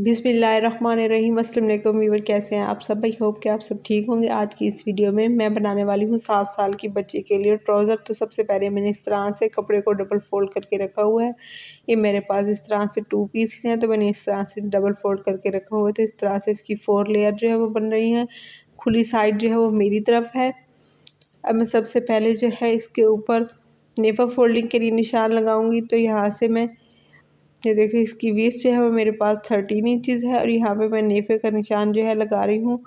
बिस्मिल्लाहिर्रहमानिर्रहीम। अस्सलाम वालेकुम व्यूअर, कैसे हैं आप सब? आई होप कि आप सब ठीक होंगे। आज की इस वीडियो में मैं बनाने वाली हूँ 7 साल की बच्ची के लिए ट्राउज़र। तो सबसे पहले मैंने इस तरह से कपड़े को डबल फोल्ड करके रखा हुआ है। ये मेरे पास इस तरह से 2 पीस हैं, तो मैंने इस तरह से डबल फोल्ड करके रखा हुआ है। तो इस तरह से इसकी 4 लेयर जो है वो बन रही हैं। खुली साइड जो है वो मेरी तरफ है। अब मैं सबसे पहले जो है इसके ऊपर नेफा फोल्डिंग के लिए निशान लगाऊंगी। तो यहाँ से मैं ये देखिए इसकी वेस्ट जो है वो मेरे पास 13 इंचज़ है और यहाँ पे मैं नेफे का निशान जो है लगा रही हूँ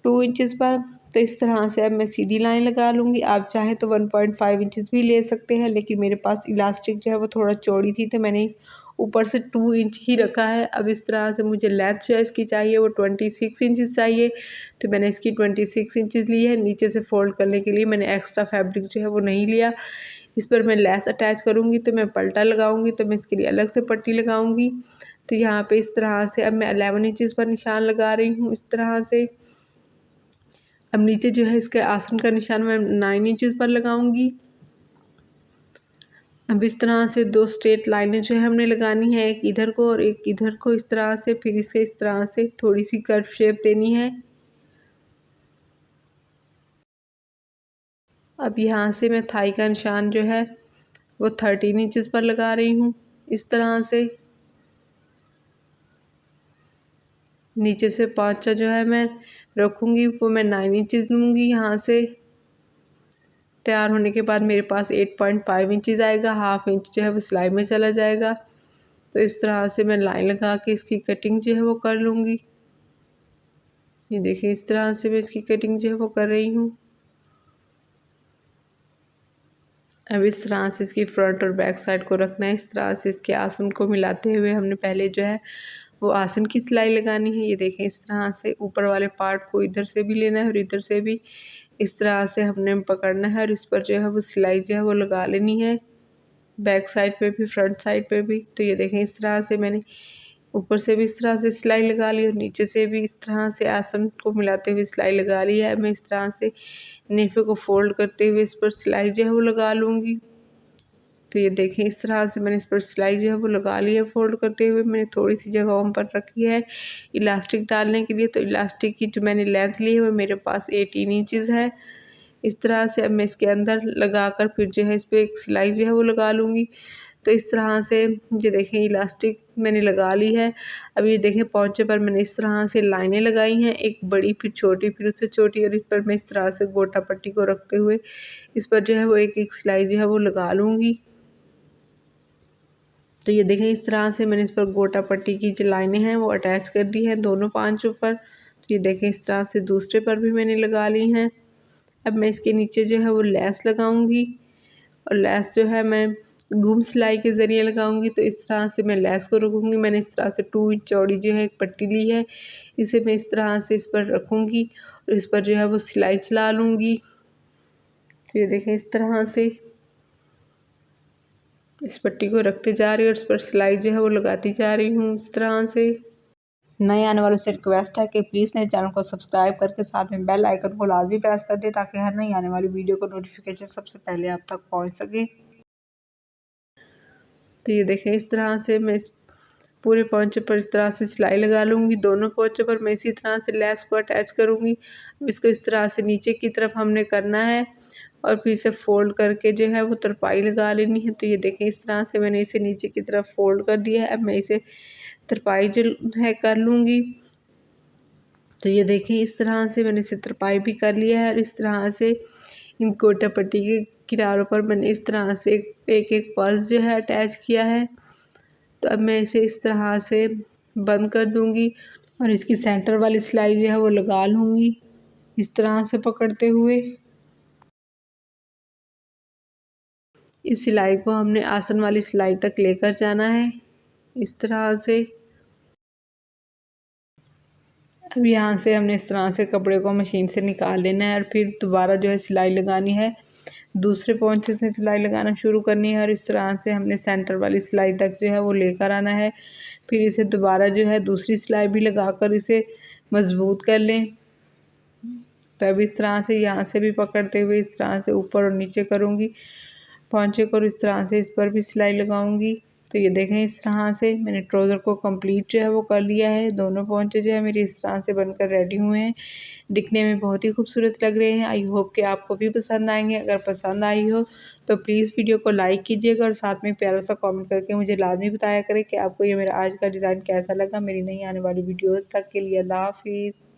2 इंचज़ पर। तो इस तरह से अब मैं सीधी लाइन लगा लूँगी। आप चाहें तो 1.5 इंचज़ भी ले सकते हैं, लेकिन मेरे पास इलास्टिक जो है वो थोड़ा चौड़ी थी, तो मैंने ऊपर से 2 इंच ही रखा है। अब इस तरह से मुझे लेंथ जो है इसकी चाहिए वो 26 इंचज़ चाहिए, तो मैंने इसकी 26 इंचज़ ली है। नीचे से फोल्ड करने के लिए मैंने एक्स्ट्रा फैब्रिक जो है वो नहीं लिया। इस पर मैं लेस अटैच करूँगी, तो मैं पल्टा लगाऊंगी, तो मैं इसके लिए अलग से पट्टी लगाऊंगी। तो यहाँ पे इस तरह से अब मैं 11 इंचज़ पर निशान लगा रही हूँ इस तरह से। अब नीचे जो है इसके आसन का निशान मैं 9 इंचज़ पर लगाऊंगी। अब इस तरह से 2 स्ट्रेट लाइनें जो है हमने लगानी है, एक इधर को और एक इधर को इस तरह से। फिर इसे इस तरह से थोड़ी सी कर्व शेप देनी है। अब यहाँ से मैं थाई का निशान जो है वो 13 इंचज़ पर लगा रही हूँ इस तरह से। नीचे से पाँचा जो है मैं रखूँगी वो मैं 9 इंचज़ लूँगी। यहाँ से तैयार होने के बाद मेरे पास 8.5 इंचज़ आएगा। हाफ इंच जो है वो सिलाई में चला जाएगा। तो इस तरह से मैं लाइन लगा के इसकी कटिंग जो है वो कर लूँगी। ये देखिए इस तरह से मैं इसकी कटिंग जो है वो कर रही हूँ। अब इस तरह से इसकी फ्रंट और बैक साइड को रखना है। इस तरह से इसके आसन को मिलाते हुए हमने पहले जो है वो आसन की सिलाई लगानी है। ये देखें इस तरह से ऊपर वाले पार्ट को इधर से भी लेना है और इधर से भी इस तरह से हमने पकड़ना है और इस पर जो है वो सिलाई जो है वो लगा लेनी है, बैक साइड पे भी फ्रंट साइड पे भी। तो ये देखें इस तरह से मैंने ऊपर से भी इस तरह से सिलाई लगा ली और नीचे से भी इस तरह से आसन को मिलाते हुए सिलाई लगा ली है। मैं इस तरह से नेफे को फोल्ड करते हुए इस पर सिलाई जो है वो लगा लूँगी। तो ये देखें इस तरह से मैंने इस पर सिलाई जो है वो लगा ली है फोल्ड करते हुए। मैंने थोड़ी सी जगहों पर रखी है इलास्टिक डालने के लिए। तो इलास्टिक की जो मैंने लेंथ ली है वो मेरे पास 18 इंचज़ है। इस तरह से अब मैं इसके अंदर लगाकर फिर जो है इस पर एक सिलाई जो है वो लगा लूँगी। तो इस तरह से ये देखें इलास्टिक मैंने लगा ली है। अब ये देखें पौंचे पर मैंने इस तरह से लाइनें लगाई हैं, एक बड़ी फिर छोटी फिर उससे छोटी, और इस पर मैं इस तरह से गोटा पट्टी को रखते हुए इस पर जो है वो एक एक सिलाई जो है वो लगा लूँगी। तो ये देखें इस तरह से मैंने इस पर गोटा पट्टी की जो लाइनें हैं वो अटैच कर दी हैं दोनों पांचों पर। तो ये देखें इस तरह से दूसरे पर भी मैंने लगा ली हैं। अब मैं इसके नीचे जो है वो लेस लगाऊंगी और लेस जो है मैं घूम सिलाई के ज़रिए लगाऊंगी। तो इस तरह से मैं लेस को रखूँगी। मैंने इस तरह से 2 इंच चौड़ी जो है एक पट्टी ली है, इसे मैं इस तरह से इस पर रखूँगी और इस पर जो है वो सिलाई चला लूँगी। तो ये देखें इस तरह से इस पट्टी को रखते जा रही हूँ और इस पर सिलाई जो है वो लगाती जा रही हूँ इस तरह से। नए आने वालों से रिक्वेस्ट है कि प्लीज़ मेरे चैनल को सब्सक्राइब करके साथ में बेल आइकन को लाजमी प्रेस कर दें, ताकि हर नई आने वाली वीडियो को नोटिफिकेशन सबसे पहले आप तक पहुंच सके। तो ये देखें इस तरह से मैं इस पूरे पोंचे पर इस तरह से सिलाई लगा लूँगी। दोनों पोंचे पर मैं इसी तरह से लेस को अटैच करूँगी। अब इसको इस तरह से नीचे की तरफ हमने करना है और फिर इसे फोल्ड करके जो है वो तरपाई लगा लेनी है। तो ये देखें इस तरह से मैंने इसे नीचे की तरफ फोल्ड कर दिया है। अब मैं इसे तरपाई जो है कर लूँगी। तो ये देखें इस तरह से मैंने इसे तरपाई भी कर लिया है और इस तरह से इन गोटा पट्टी के किनारों पर मैंने इस तरह से एक एक पर्स जो है अटैच किया है। तो अब मैं इसे इस तरह से बंद कर दूंगी और इसकी सेंटर वाली सिलाई जो है वो लगा लूँगी इस तरह से पकड़ते हुए। इस सिलाई को हमने आसन वाली सिलाई तक लेकर जाना है इस तरह से। अब यहाँ से हमने इस तरह से कपड़े को मशीन से निकाल लेना है और फिर दोबारा जो है सिलाई लगानी है। दूसरे पोंचे से सिलाई लगाना शुरू करनी है और इस तरह से हमने सेंटर वाली सिलाई तक जो है वो लेकर आना है। फिर इसे दोबारा जो है दूसरी सिलाई भी लगाकर इसे मजबूत कर लें। तो अब इस तरह से यहाँ से भी पकड़ते हुए इस तरह से ऊपर और नीचे करूँगी पोंचे को, इस तरह से इस पर भी सिलाई लगाऊंगी। तो ये देखें इस तरह से मैंने ट्राउज़र को कंप्लीट जो है वो कर लिया है। दोनों पहुँचे जो है मेरी इस तरह से बनकर रेडी हुए हैं। दिखने में बहुत ही खूबसूरत लग रहे हैं। आई होप कि आपको भी पसंद आएंगे। अगर पसंद आई हो तो प्लीज़ वीडियो को लाइक कीजिएगा और साथ में एक प्यारा सा कमेंट करके मुझे लाजमी बताया करें कि आपको ये मेरा आज का डिज़ाइन कैसा लगा। मेरी नई आने वाली वीडियोज़ तक के लिए अल्लाह हाफिज़।